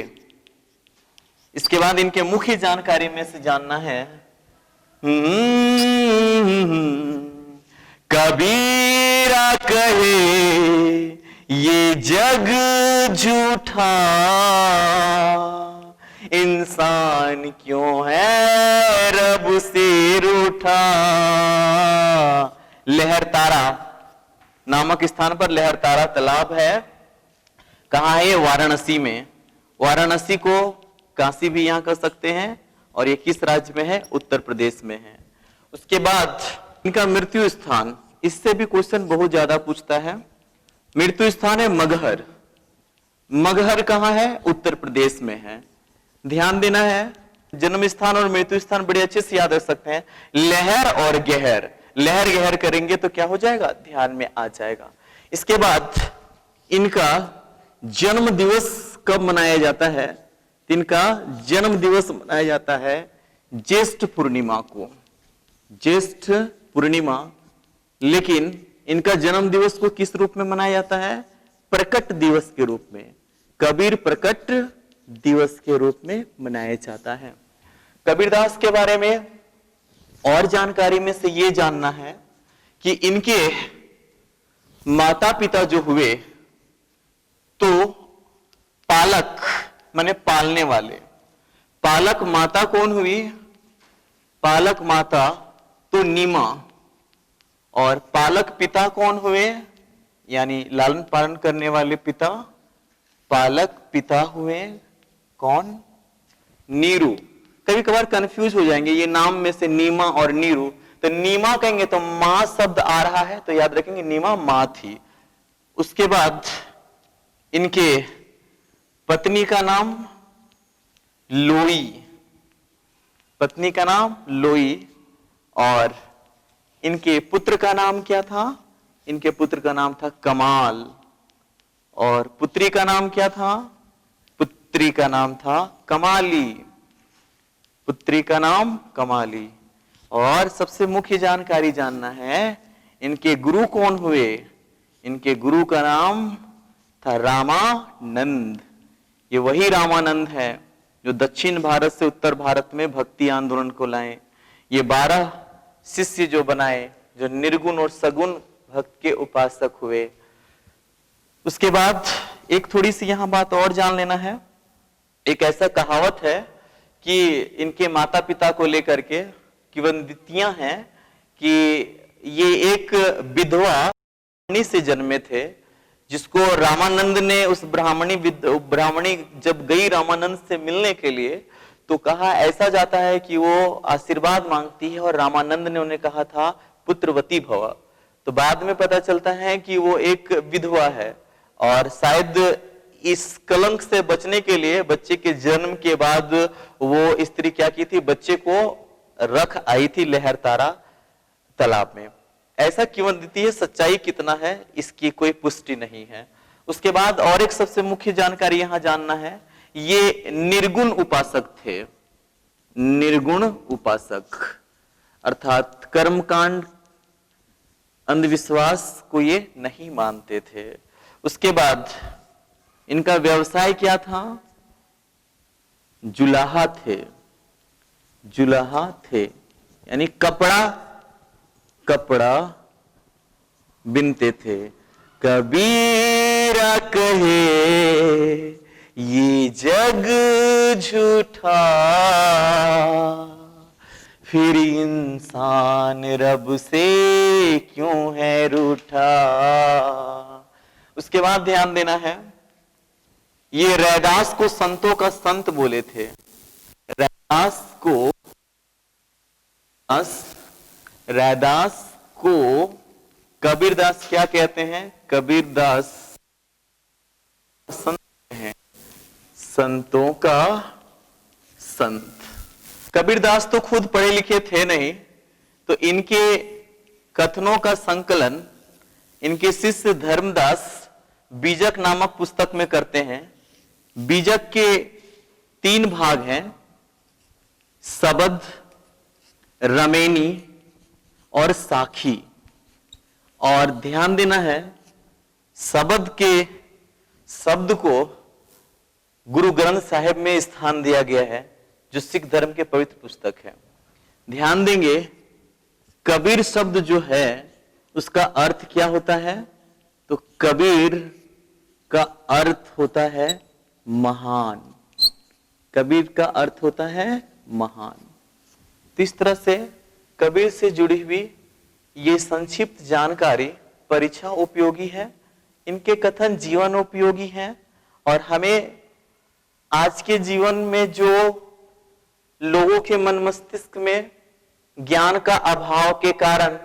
[SPEAKER 1] इसके बाद इनके मुख्य जानकारी में से जानना है, कबीरा कहे ये जग झूठा, इंसान क्यों है रब से रूठा। लहरतारा नामक स्थान पर लहरतारा तालाब है। कहां है ये? वाराणसी में। वाराणसी को काशी भी यहां कर सकते हैं, और ये किस राज्य में है? उत्तर प्रदेश में है। उसके बाद इनका मृत्यु स्थान, इससे भी क्वेश्चन बहुत ज्यादा पूछता है। मृत्यु स्थान है मगहर। मगहर कहां है? उत्तर प्रदेश में है। ध्यान देना है, जन्म स्थान और मृत्यु स्थान बड़े अच्छे से याद रख सकते हैं। लहर और गहर, लहर गहर करेंगे तो क्या हो जाएगा? ध्यान में आ जाएगा। इसके बाद इनका जन्म दिवस कब मनाया जाता है? इनका जन्म दिवस मनाया जाता है ज्येष्ठ पूर्णिमा को, ज्येष्ठ पूर्णिमा। लेकिन इनका जन्म दिवस को किस रूप में मनाया जाता है? प्रकट दिवस के रूप में, कबीर प्रकट दिवस के रूप में मनाया जाता है। कबीरदास के बारे में और जानकारी में से यह जानना है कि इनके माता पिता जो हुए तो पालक माने पालने वाले, पालक माता कौन हुई? पालक माता तो नीमा, और पालक पिता कौन हुए? यानी लालन पालन करने वाले पिता, पालक पिता हुए कौन? नीरू। कभी कभार कंफ्यूज हो जाएंगे ये नाम में से नीमा और नीरू, तो नीमा कहेंगे तो मां शब्द आ रहा है तो याद रखेंगे नीमा मां थी। उसके बाद इनके पत्नी का नाम लोई, पत्नी का नाम लोई, और इनके पुत्र का नाम क्या था? इनके पुत्र का नाम था कमाल, और पुत्री का नाम क्या था? पुत्री का नाम था कमाली, पुत्री का नाम कमाली। और सबसे मुख्य जानकारी जानना है, इनके गुरु कौन हुए? इनके गुरु का नाम था रामानंद। ये वही रामानंद है जो दक्षिण भारत से उत्तर भारत में भक्ति आंदोलन को लाए। ये 12 शिष्य जो बनाए, जो निर्गुण और सगुण भक्त के उपासक हुए। उसके बाद एक थोड़ी सी यहां बात और जान लेना है। एक ऐसा कहावत है कि इनके माता पिता को लेकर के किंवदंतियां हैं कि ये एक विधवा से जन्मे थे, जिसको रामानंद ने, उस ब्राह्मणी जब गई रामानंद से मिलने के लिए तो कहा ऐसा जाता है कि वो आशीर्वाद मांगती है, और रामानंद ने उन्हें कहा था पुत्रवती भव। तो बाद में पता चलता है कि वो एक विधवा है, और शायद इस कलंक से बचने के लिए बच्चे के जन्म के बाद वो स्त्री क्या की थी, बच्चे को रख आई थी लहरतारा तालाब में। ऐसा किंवदंती है, सच्चाई कितना है इसकी कोई पुष्टि नहीं है। उसके बाद और एक सबसे मुख्य जानकारी यहां जानना है, ये निर्गुण उपासक थे। निर्गुण उपासक अर्थात कर्मकांड अंधविश्वास को ये नहीं मानते थे। उसके बाद इनका व्यवसाय क्या था? जुलाहा थे। जुलाहा थे यानी कपड़ा बिनते थे। कबीरा कहे ये जग झूठा, फिर इंसान रब से क्यों है रूठा। उसके बाद ध्यान देना है, ये रैदास को संतों का संत बोले थे। रैदास को कबीरदास क्या कहते हैं? कबीरदास संत हैं, संतों का संत। कबीरदास तो खुद पढ़े लिखे थे नहीं, तो इनके कथनों का संकलन इनके शिष्य धर्मदास बीजक नामक पुस्तक में करते हैं। बीजक के 3 भाग हैं, शबद, रमेनी और साखी। और ध्यान देना है, शबद के शब्द को गुरु ग्रंथ साहिब में स्थान दिया गया है, जो सिख धर्म के पवित्र पुस्तक है। ध्यान देंगे, कबीर शब्द जो है उसका अर्थ क्या होता है? तो कबीर का अर्थ होता है महान। कबीर का अर्थ होता है महान। तो इस तरह से कबीर से जुड़ी हुई ये संक्षिप्त जानकारी परीक्षा उपयोगी है, इनके कथन जीवन उपयोगी हैं, और हमें आज के जीवन में जो लोगों के मन मस्तिष्क में ज्ञान का अभाव के कारण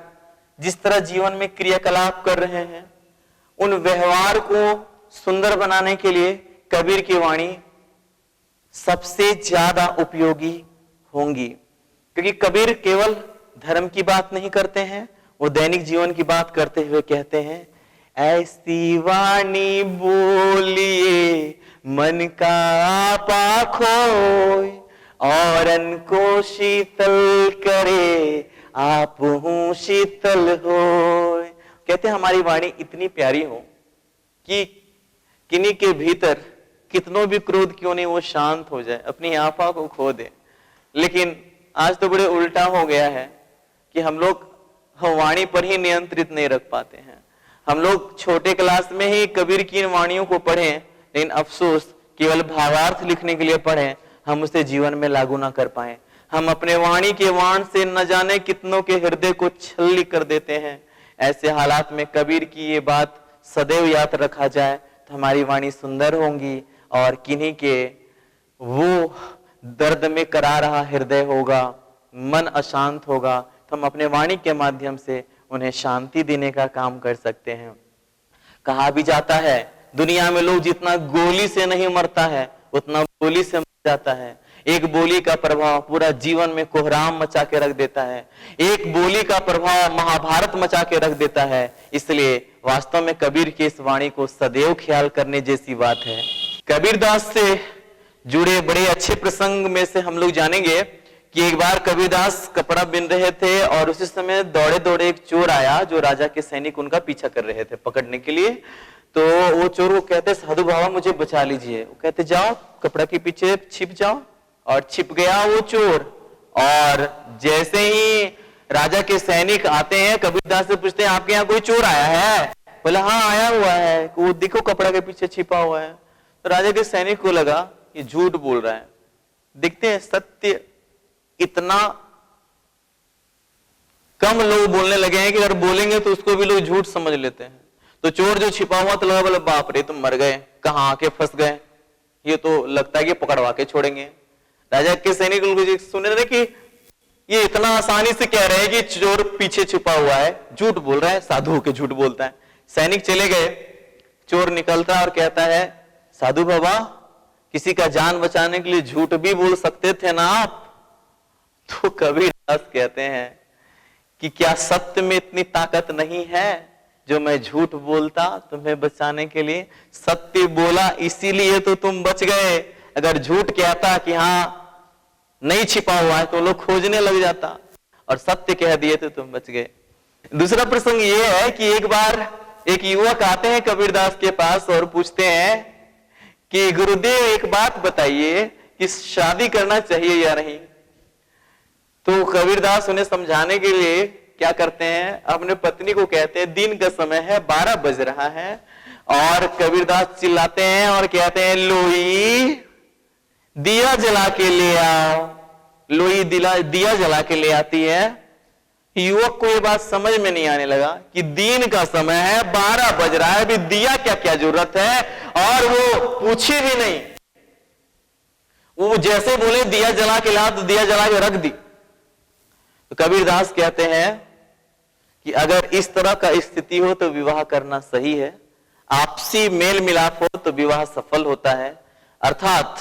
[SPEAKER 1] जिस तरह जीवन में क्रियाकलाप कर रहे हैं, उन व्यवहार को सुंदर बनाने के लिए कबीर की वाणी सबसे ज्यादा उपयोगी होंगी। क्योंकि कबीर केवल धर्म की बात नहीं करते हैं, वो दैनिक जीवन की बात करते हुए कहते हैं, ऐसी वाणी बोलिए मन का आपा खोए, औरन को शीतल करे आप हूं शीतल होए। कहते हैं हमारी वाणी इतनी प्यारी हो कि किन्हीं के भीतर कितनों भी क्रोध क्यों नहीं, वो शांत हो जाए, अपनी आपा को खो दे। लेकिन आज तो बड़े उल्टा हो गया है कि हम लोग वाणी पर ही नियंत्रित नहीं रख पाते हैं। हम लोग छोटे क्लास में ही कबीर की वाणियों को पढ़ें, लेकिन अफसोस केवल भावार्थ लिखने के लिए पढ़ें, हम उसे जीवन में लागू ना कर पाए। हम अपने वाणी के वाण से न जाने कितनों के हृदय को छल्ली कर देते हैं। ऐसे हालात में कबीर की ये बात सदैव याद रखा जाए तो हमारी वाणी सुंदर होंगी, और किन्हीं के वो दर्द में करा रहा हृदय होगा, मन अशांत होगा, तो हम अपने वाणी के माध्यम से उन्हें शांति देने का काम कर सकते हैं। कहा भी जाता है दुनिया में लोग जितना गोली से नहीं मरता है उतना बोली से मर जाता है। एक बोली का प्रभाव पूरा जीवन में कोहराम मचा के रख देता है, एक बोली का प्रभाव महाभारत मचा के रख देता है। इसलिए वास्तव में कबीर की इस वाणी को सदैव ख्याल करने जैसी बात है। कबीरदास से जुड़े बड़े अच्छे प्रसंग में से हम लोग जानेंगे कि एक बार कबीरदास कपड़ा बिन रहे थे और उसी समय दौड़े दौड़े एक चोर आया, जो राजा के सैनिक उनका पीछा कर रहे थे पकड़ने के लिए। तो वो चोर को कहते साधु बाबा मुझे बचा लीजिए। वो कहते जाओ कपड़ा के पीछे छिप जाओ, और छिप गया वो चोर। और जैसे ही राजा के सैनिक आते हैं, कबीरदास से पूछते हैं आपके यहाँ कोई चोर आया है? बोला हाँ आया हुआ है, वो देखो कपड़ा के पीछे छिपा हुआ है। तो राजा के सैनिक को लगा ये झूठ बोल रहा है। देखते हैं सत्य इतना कम लोग बोलने लगे हैं कि अगर बोलेंगे तो उसको भी लोग झूठ समझ लेते हैं। तो चोर जो छिपा हुआ तो लगा बोला बाप रे तुम मर गए, कहां आके फंस गए, ये तो लगता है कि पकड़वा के छोड़ेंगे। राजा के सैनिक लोग सुन रहे कि ये इतना आसानी से कह रहे हैं कि चोर पीछे छुपा हुआ है, झूठ बोल रहा है, साधु के झूठ बोलता है। सैनिक चले गए, चोर निकलता और कहता है साधु बाबा किसी का जान बचाने के लिए झूठ भी बोल सकते थे ना आप। तो कबीरदास कहते हैं कि क्या सत्य में इतनी ताकत नहीं है जो मैं झूठ बोलता तुम्हें बचाने के लिए? सत्य बोला इसीलिए तो तुम बच गए। अगर झूठ कहता कि हाँ नहीं छिपा हुआ है तो लोग खोजने लग जाता, और सत्य कह दिए तो तुम बच गए। दूसरा प्रसंग यह है कि एक बार एक युवक आते हैं कबीरदास के पास और पूछते हैं कि गुरुदेव एक बात बताइए कि शादी करना चाहिए या नहीं। तो कबीरदास उन्हें समझाने के लिए क्या करते हैं, अपने पत्नी को कहते हैं दिन का समय है, 12 बज रहा है, और कबीरदास चिल्लाते हैं और कहते हैं लोई दिया जला के ले आओ। लोई दिया जला के ले आती है। युवक को यह बात समझ में नहीं आने लगा कि दिन का समय है, 12 बज रहा है, अभी दिया क्या क्या जरूरत है, और वो पूछे भी नहीं, वो जैसे बोले दिया जला के ला तो दिया जला के रख दी। तो कबीरदास कहते हैं कि अगर इस तरह का स्थिति हो तो विवाह करना सही है, आपसी मेल मिलाप हो तो विवाह सफल होता है। अर्थात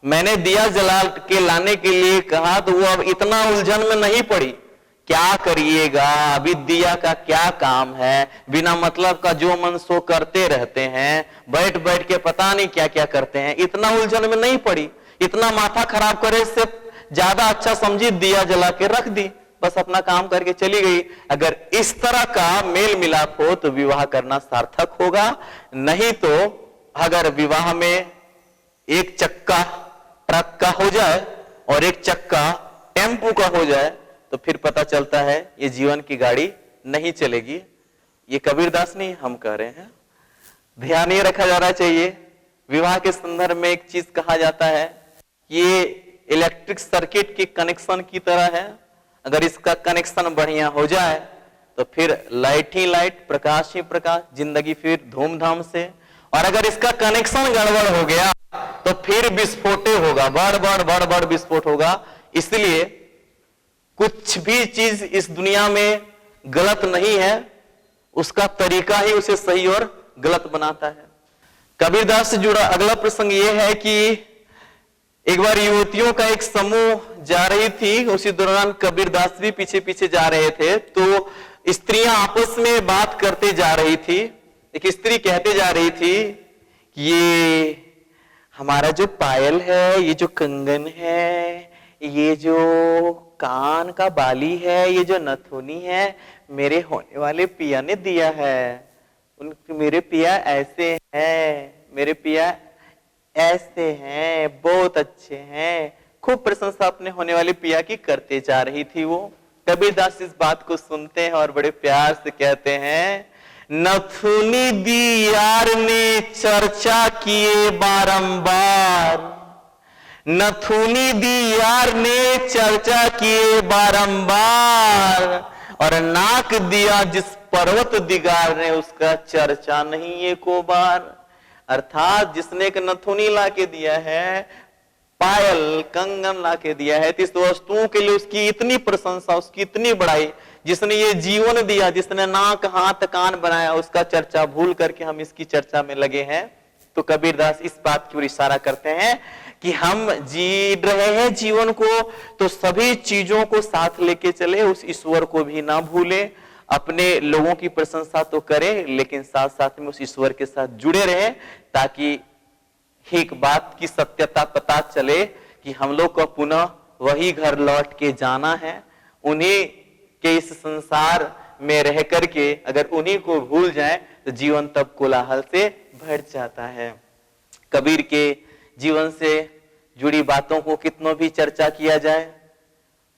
[SPEAKER 1] मैंने दिया जला के लाने के लिए कहा तो वो अब इतना उलझन में नहीं पड़ी, क्या करिएगा अभी दिया का क्या काम है, बिना मतलब का जो मन सो करते रहते हैं, बैठ बैठ के पता नहीं क्या क्या करते हैं, इतना उलझन में नहीं पड़ी। इतना माथा खराब करे से ज्यादा अच्छा समझी दिया जला के रख दी, बस अपना काम करके चली गई। अगर इस तरह का मेल मिलाप हो तो विवाह करना सार्थक होगा, नहीं तो अगर विवाह में एक चक्का ट्रक का हो जाए और एक चक्का टेम्पू का हो जाए तो फिर पता चलता है ये जीवन की गाड़ी नहीं चलेगी। ये कबीरदास नहीं हम कह रहे हैं। ध्यान ये रखा जाना चाहिए, विवाह के संदर्भ में एक चीज कहा जाता है, ये इलेक्ट्रिक सर्किट के कनेक्शन की तरह है। अगर इसका कनेक्शन बढ़िया हो जाए तो फिर लाइट ही लाइट, प्रकाश ही प्रकाश, जिंदगी फिर धूमधाम से। और अगर इसका कनेक्शन गड़बड़ हो गया तो फिर विस्फोट होगा, बड़ बड़ विस्फोट होगा। इसलिए कुछ भी चीज इस दुनिया में गलत नहीं है, उसका तरीका ही उसे सही और गलत बनाता है। कबीरदास से जुड़ा अगला प्रसंग यह है कि एक बार युवतियों का एक समूह जा रही थी, उसी दौरान कबीरदास भी पीछे पीछे जा रहे थे। तो स्त्रियां आपस में बात करते जा रही थी। एक स्त्री कहते जा रही थी कि ये हमारा जो पायल है, ये जो कंगन है, ये जो कान का बाली है, ये जो नथुनी है, मेरे होने वाले पिया ने दिया है। मेरे पिया ऐसे हैं, मेरे पिया ऐसे हैं, बहुत अच्छे हैं। खूब प्रशंसा अपने होने वाले पिया की करते जा रही थी वो। कबीरदास इस बात को सुनते हैं और बड़े प्यार से कहते हैं, नथुनी दी यार ने चर्चा किए बारंबार, नथुनी दी यार ने चर्चा किए बारंबार, और नाक दिया जिस पर्वत दिगार ने उसका चर्चा नहीं एको बार। अर्थात जिसने एक नथुनी ला के दिया है, पायल कंगन ला के दिया है, तो इस वस्तुओं के लिए उसकी इतनी प्रशंसा, उसकी इतनी बड़ाई, जिसने ये जीवन दिया, जिसने नाक हाथ कान बनाया, उसका चर्चा भूल करके हम इसकी चर्चा में लगे हैं। तो कबीरदास इस बात की ओर इशारा करते हैं कि हम जी रहे हैं जीवन को तो सभी चीजों को साथ लेके चले, उस ईश्वर को भी ना भूले। अपने लोगों की प्रशंसा तो करें लेकिन साथ साथ में उस ईश्वर के साथ जुड़े रहें, ताकि एक बात की सत्यता पता चले कि हम लोग को पुनः वही घर लौट के जाना है। उन्हीं के इस संसार में रह करके अगर उन्हीं को भूल जाए तो जीवन तब कोलाहल से भर जाता है। कबीर के जीवन से जुड़ी बातों को कितनों भी चर्चा किया जाए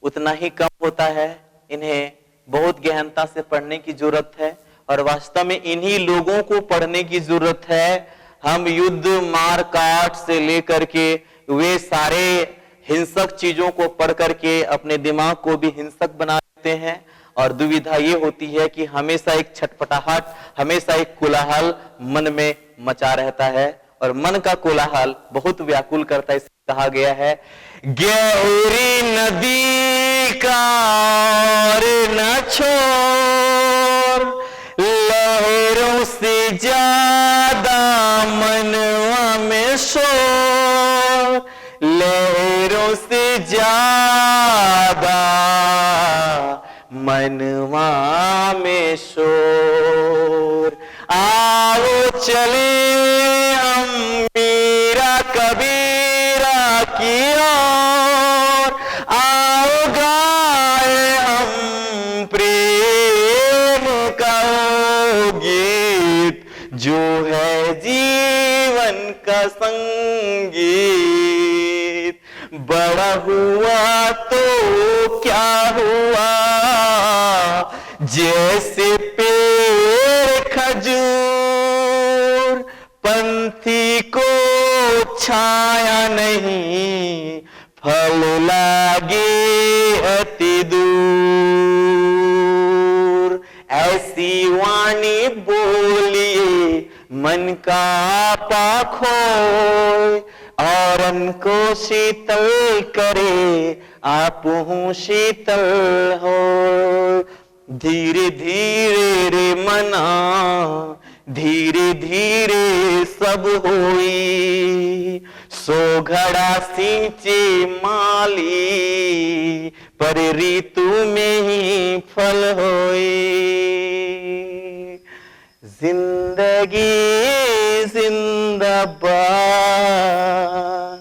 [SPEAKER 1] उतना ही कम होता है। इन्हें बहुत गहनता से पढ़ने की जरूरत है। और वास्तव में इन्हीं लोगों को पढ़ने की जरूरत है। हम युद्ध, मार काट से लेकर के वे सारे हिंसक चीजों को पढ़ करके अपने दिमाग को भी हिंसक बना लेते हैं, और दुविधा ये होती है कि हमेशा एक छटपटाहट, हमेशा एक कोलाहल मन में मचा रहता है, और मन का कोलाहल बहुत व्याकुल करता है। इसलिए कहा गया है, गहरी नदी का न छोड़, लहरों से ज्यादा मनवा में शोर, लहरों से ज्यादा मनवा में शोर। आओ चले हम मीरा कबीरा की ओर, आओ गाए हम प्रेम का गीत, जो है जीवन का संगीत। बड़ा हुआ तो क्या हुआ, जैसे पेड़ खजूर, पंथी को छाया नहीं, फल लागे अति दूर। ऐसी वाणी बोलिए मन का पाखोय, और उनको शीतल करे आप हूं शीतल हो। धीरे धीरे रे मना, धीरे धीरे सब होई, सो घड़ा सींचे माली, पर ऋतु में ही फल होई। जिंदगी जिंदाबाद।